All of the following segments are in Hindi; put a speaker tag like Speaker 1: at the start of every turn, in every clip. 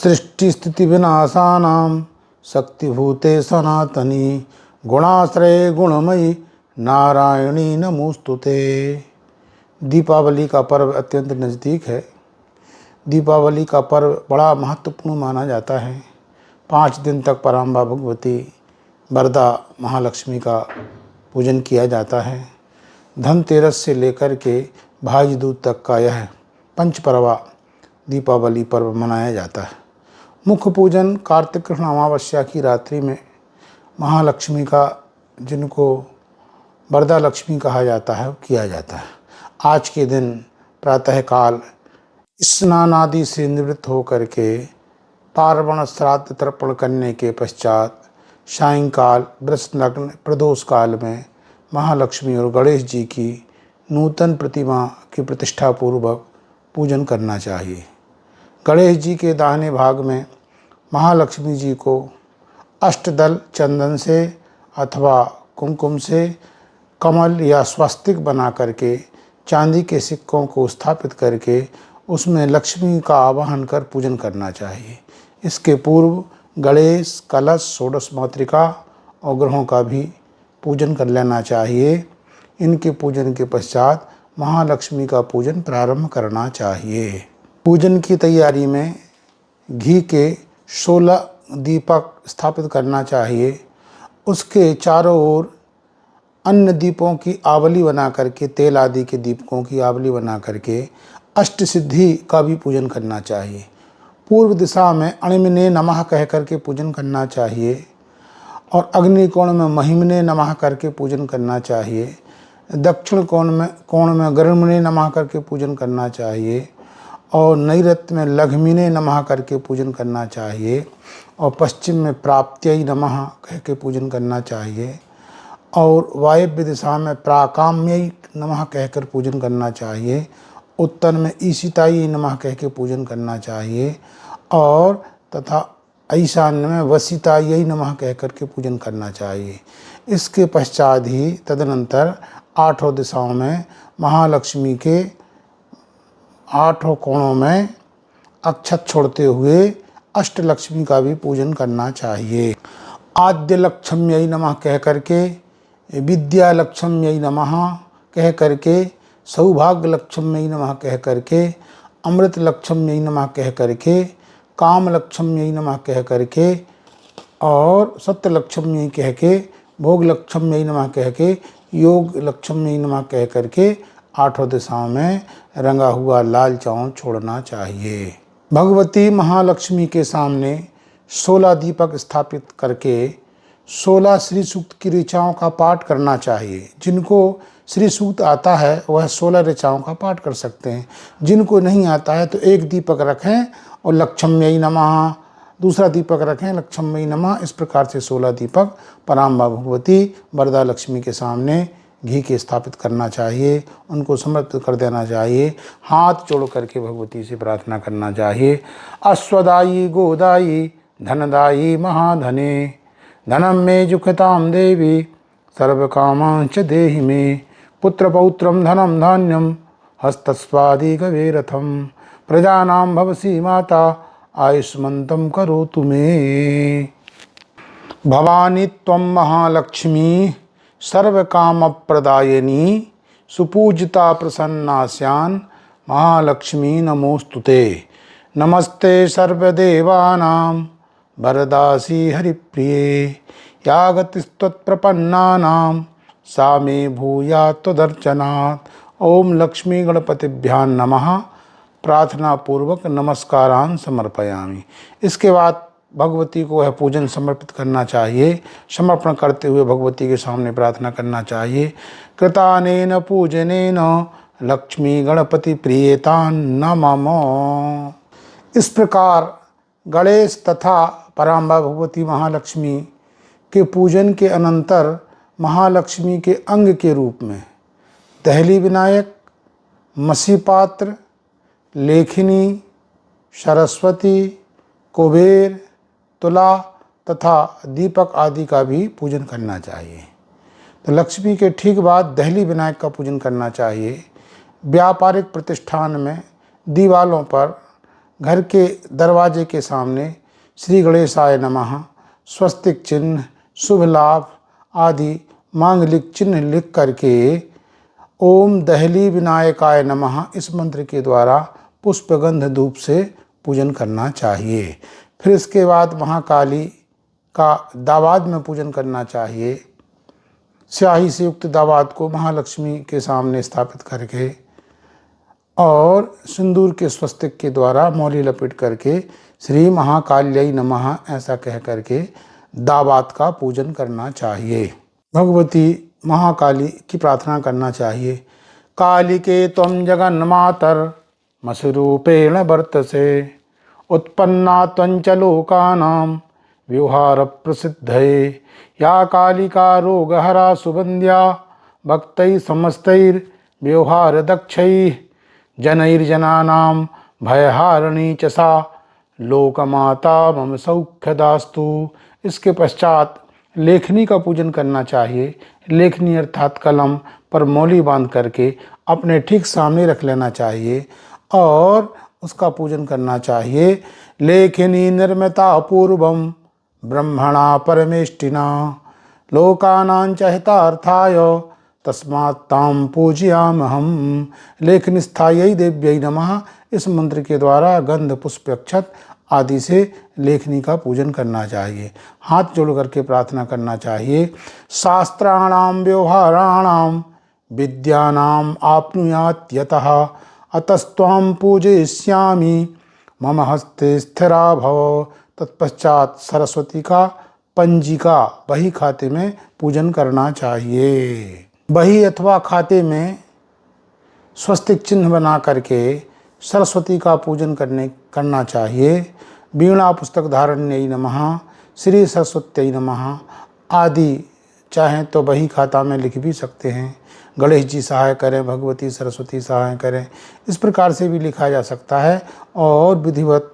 Speaker 1: सृष्टि स्थिति विनाशानां शक्तिभूते सनातनी गुणाश्रये गुणमयी नारायणी नमोस्तुते। दीपावली का पर्व अत्यंत नज़दीक है। दीपावली का पर्व बड़ा महत्वपूर्ण माना जाता है। 5 दिन तक पराम्बा भगवती वरदा महालक्ष्मी का पूजन किया जाता है। धनतेरस से लेकर के भाई दूज तक का यह पंचपर्वा दीपावली पर्व मनाया जाता है। मुख्य पूजन कार्तिक कृष्ण अमावस्या की रात्रि में महालक्ष्मी का, जिनको वरदा लक्ष्मी कहा जाता है, किया जाता है। आज के दिन प्रातःकाल स्नान आदि से निवृत्त होकर के पार्वण श्राद्ध तर्पण करने के पश्चात सायंकाल वृष लग्न प्रदोष काल में महालक्ष्मी और गणेश जी की नूतन प्रतिमा की प्रतिष्ठा पूर्वक पूजन करना चाहिए। गणेश जी के दाहिने भाग में महालक्ष्मी जी को अष्टदल चंदन से अथवा कुमकुम से कमल या स्वस्तिक बना करके चांदी के सिक्कों को स्थापित करके उसमें लक्ष्मी का आवाहन कर पूजन करना चाहिए। इसके पूर्व गणेश, कलश, षोडश मातृका और ग्रहों का भी पूजन कर लेना चाहिए। इनके पूजन के पश्चात महालक्ष्मी का पूजन प्रारंभ करना चाहिए। पूजन की तैयारी में घी के 16 दीपक स्थापित करना चाहिए। उसके चारों ओर अन्य दीपों की आवली बना करके, तेल आदि के दीपकों की आवली बना करके अष्ट सिद्धि का भी पूजन करना चाहिए। पूर्व दिशा में अणिमने नमः कह करके पूजन करना चाहिए और अग्निकोण में महिमने नमः करके पूजन करना चाहिए। दक्षिण कोण में गर्मने नमः करके पूजन करना चाहिए और नैऋत्य में लघ्मिने नमः करके पूजन करना चाहिए और पश्चिम में प्राप्त्यै नमः कह के पूजन करना चाहिए और वायव्य दिशा में प्राकाम्यै नमः कहकर पूजन करना चाहिए। उत्तर में ईशितायै नमः कह के पूजन करना चाहिए और तथा ईशान्य में वसितायै नमः कह कर के पूजन करना चाहिए। इसके पश्चात ही तदनंतर 8 दिशाओं में महालक्ष्मी के 8 कोणों में अक्षत छोड़ते हुए अष्टलक्ष्मी का भी पूजन करना चाहिए। आद्य लक्ष्म्यै नमः कह करके, विद्या लक्ष्म्यै नमः कह करके, सौभाग्य लक्ष्म्यै नमः कह करके, अमृत लक्ष्म्यै नमः कह करके, काम लक्ष्म्यै नमः कह करके और सत्य लक्ष्म्यै कह के, भोग लक्ष्म्यै नमः कह के, योग लक्ष्म्यै नमः कह करके 8 दिशाओं में रंगा हुआ लाल चावल छोड़ना चाहिए। भगवती महालक्ष्मी के सामने 16 दीपक स्थापित करके 16 श्री सूक्त की ऋचाओं का पाठ करना चाहिए। जिनको श्री सूक्त आता है वह 16 ऋचाओं का पाठ कर सकते हैं। जिनको नहीं आता है तो एक दीपक रखें और लक्ष्म्यै नमः, दूसरा दीपक रखें लक्ष्म्यै नमः। इस प्रकार से 16 दीपक पराम्बा भगवती वरदा लक्ष्मी के सामने घी के स्थापित करना चाहिए, उनको समर्पित कर देना चाहिए। हाथ जोड़ करके भगवती से प्रार्थना करना चाहिए। अश्वदायी गोदायी धनदायी महाधने धनम मे जुखताम देवी सर्वकामांच देहि मे पुत्र पौत्रम धनम धान्यम हस्तस्वादि गवेरथम प्रजानां भवसी माता आयुष्मन्तं करोतु मे। भवानी त्वं महालक्ष्मी सर्वकामप्रदायिनी सुपूजिता प्रसन्नास्यान् महालक्ष्मी नमोस्तुते। नमस्ते सर्वदेवानां वरदासी हरिप्रिये या गतिस्त्वत्प्रपन्नानां सा मे भूयात् त्वदर्चनात्। ओम लक्ष्मी गणपतिभ्यां नमः। प्रार्थना पूर्वक नमस्कारान् समर्पयामि। इसके बाद भगवती को वह पूजन समर्पित करना चाहिए। समर्पण करते हुए भगवती के सामने प्रार्थना करना चाहिए। कृतानेन पूजनेन लक्ष्मी गणपति प्रियतान् नमः। इस प्रकार गणेश तथा पराम्बा भगवती महालक्ष्मी के पूजन के अनंतर महालक्ष्मी के अंग के रूप में दहली विनायक, मसी पात्र, लेखिनी, सरस्वती, कुबेर, तुला तथा दीपक आदि का भी पूजन करना चाहिए। तो लक्ष्मी के ठीक बाद दहली विनायक का पूजन करना चाहिए। व्यापारिक प्रतिष्ठान में दीवालों पर घर के दरवाजे के सामने श्री गणेशाय नमः, स्वस्तिक चिन्ह, शुभ लाभ आदि मांगलिक चिन्ह लिख करके ओम दहली विनायकाय नमः इस मंत्र के द्वारा पुष्पगंध धूप से पूजन करना चाहिए। फिर इसके बाद महाकाली का दावाद में पूजन करना चाहिए। स्याही से युक्त दावाद को महालक्ष्मी के सामने स्थापित करके और सिंदूर के स्वस्तिक के द्वारा मौली लपेट करके श्री महाकाल्यै नमः ऐसा कह करके दावाद का पूजन करना चाहिए। भगवती महाकाली की प्रार्थना करना चाहिए। कालिके त्वं जगन्मातर मसरूपेण वर्तसे, उत्पन्ना त्वंच लोकानां व्यवहार प्रसिद्धये, या कालिका रोगहरा सुबंध्या भक्तैः समस्तैर् व्यवहार दक्षैः, जनैर्जनानां भयहारिणी च सा लोकमाता मम सौख्यदास्तु। इसके पश्चात लेखनी का पूजन करना चाहिए। लेखनी अर्थात कलम पर मौली बांध करके अपने ठीक सामने रख लेना चाहिए और उसका पूजन करना चाहिए। लेखनी निर्मिता पूर्वम ब्रह्मणा परमेष्टिना, लोकानां च हितार्थाय तस्मात् तां पूजयामहं। लेखनी स्थायै देव्यै नमः इस मंत्र के द्वारा गंध पुष्प अक्षत आदि से लेखनी का पूजन करना चाहिए। हाथ जोड़ करके प्रार्थना करना चाहिए। शास्त्राणां व्यवहाराणां विद्यानां आप्नुयात् यतः, अतस्त्वां पूजयिष्यामि मम हस्ते स्थिरा भव। तत्पश्चात सरस्वती का पंजिका बही खाते में पूजन करना चाहिए। बही अथवा खाते में स्वस्तिक चिन्ह बना करके सरस्वती का पूजन करना चाहिए। वीणा पुस्तक धारण्यै नमः, श्री सरस्वत्यै नमः आदि चाहें तो बही खाता में लिख भी सकते हैं। गणेश जी सहाय करें, भगवती सरस्वती सहाय करें, इस प्रकार से भी लिखा जा सकता है और विधिवत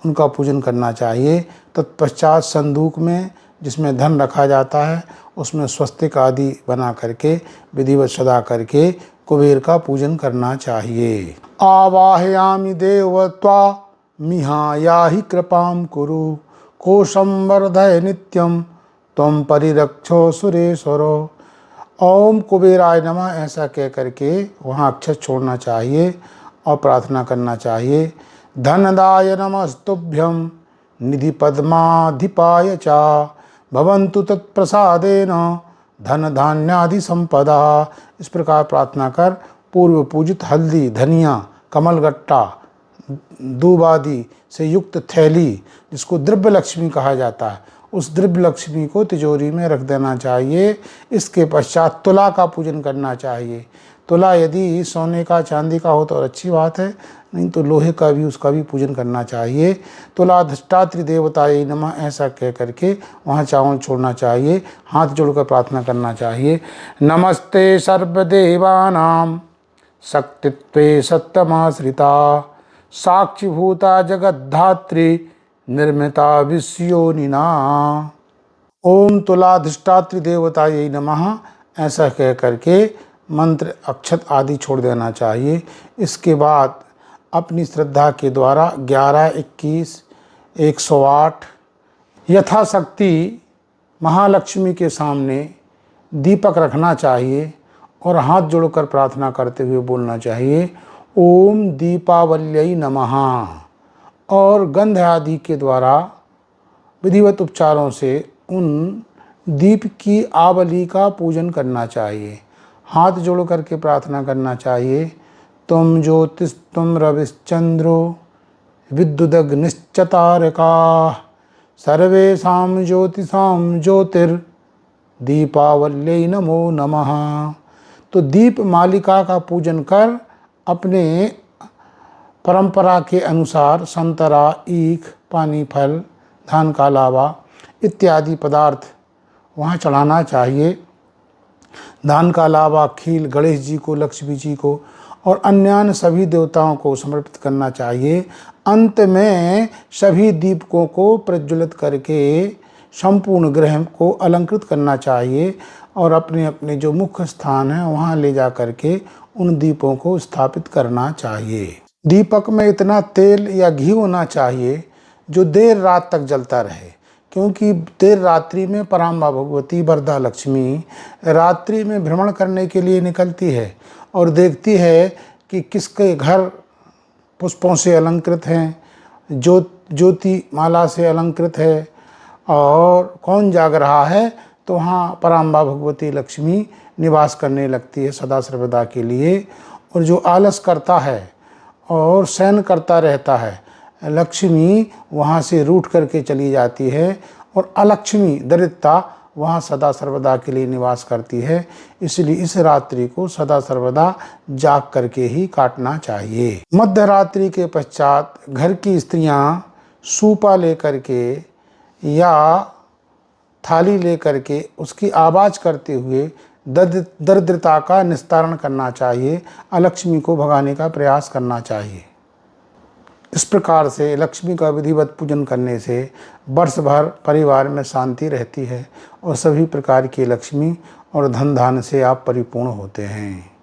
Speaker 1: उनका पूजन करना चाहिए। तत्पश्चात संदूक में जिसमें धन रखा जाता है उसमें स्वस्तिक आदि बना करके विधिवत सदा करके कुबेर का पूजन करना चाहिए। आवाहयामि देवत्वा मिहायाहि कृपां कुरु, कोशं वर्धय नित्यं त्वं परिरक्षो सुरेश्वरो। ओम कुबेराय नमः ऐसा कह करके वहाँ अक्षर छोड़ना चाहिए और प्रार्थना करना चाहिए। धनदाय नमस्तुभ्यं निधि पद्माधिपाय च, भवन्तु तत्प्रसादेन धन धान्यादि संपदा। इस प्रकार प्रार्थना कर पूर्व पूजित हल्दी, धनिया, कमलगट्टा, दूब आदि से युक्त थैली जिसको द्रव्य लक्ष्मी कहा जाता है उस द्रव्य लक्ष्मी को तिजोरी में रख देना चाहिए। इसके पश्चात तुला का पूजन करना चाहिए। तुला यदि सोने का चांदी का हो तो अच्छी बात है, नहीं तो लोहे का भी उसका भी पूजन करना चाहिए। तुलाधिष्ठात्री देवताये नमः ऐसा कह करके वहाँ चावल छोड़ना चाहिए। हाथ जोड़कर प्रार्थना करना चाहिए। नमस्ते सर्वदेवानां शक्तित्वे सत्यमाश्रिता, साक्षीभूता जगद्धात्री निर्मिता विश्वयोनिना। ओम तुलाधिष्ठात्री देवताये नमः ऐसा कह करके मंत्र अक्षत आदि छोड़ देना चाहिए। इसके बाद अपनी श्रद्धा के द्वारा 11, 21, 108 यथाशक्ति महालक्ष्मी के सामने दीपक रखना चाहिए और हाथ जोड़कर प्रार्थना करते हुए बोलना चाहिए ओम दीपावल्यै नमः और गंध आदि के द्वारा विधिवत उपचारों से उन दीप की आवली का पूजन करना चाहिए। हाथ जोड़ करके प्रार्थना करना चाहिए। तुम ज्योतिस्तुम रविश्चंद्रो विद्युदग्निश्चतारका, सर्वेषां ज्योतिषां ज्योतिर्दीपावल्यै नमो नमः। तो दीप मालिका का पूजन कर अपने परंपरा के अनुसार संतरा, ईख, पानी फल, धान का लावा इत्यादि पदार्थ वहाँ चढ़ाना चाहिए। धान का लावा खील गणेश जी को, लक्ष्मी जी को और अन्य सभी देवताओं को समर्पित करना चाहिए। अंत में सभी दीपकों को प्रज्वलित करके संपूर्ण गृह को अलंकृत करना चाहिए और अपने अपने जो मुख्य स्थान है वहाँ ले जा करके उन दीपों को स्थापित करना चाहिए। दीपक में इतना तेल या घी होना चाहिए जो देर रात तक जलता रहे, क्योंकि देर रात्रि में पराम्बा भगवती वरदा लक्ष्मी रात्रि में भ्रमण करने के लिए निकलती है और देखती है कि किसके घर पुष्पों से अलंकृत हैं, ज्योति माला से अलंकृत है और कौन जाग रहा है, तो वहाँ पराम्बा भगवती लक्ष्मी निवास करने लगती है सदा सर्वदा के लिए। और जो आलस करता है और शयन करता रहता है, लक्ष्मी वहाँ से रूठ करके चली जाती है और अलक्ष्मी दरिद्रता वहाँ सदा सर्वदा के लिए निवास करती है। इसलिए इस रात्रि को सदा सर्वदा जाग करके ही काटना चाहिए। मध्य रात्रि के पश्चात घर की स्त्रियाँ सूपा लेकर के या थाली लेकर के उसकी आवाज़ करते हुए दरिद्रता का निस्तारण करना चाहिए, अलक्ष्मी को भगाने का प्रयास करना चाहिए। इस प्रकार से लक्ष्मी का विधिवत पूजन करने से वर्ष भर परिवार में शांति रहती है और सभी प्रकार की लक्ष्मी और धन धान्य से आप परिपूर्ण होते हैं।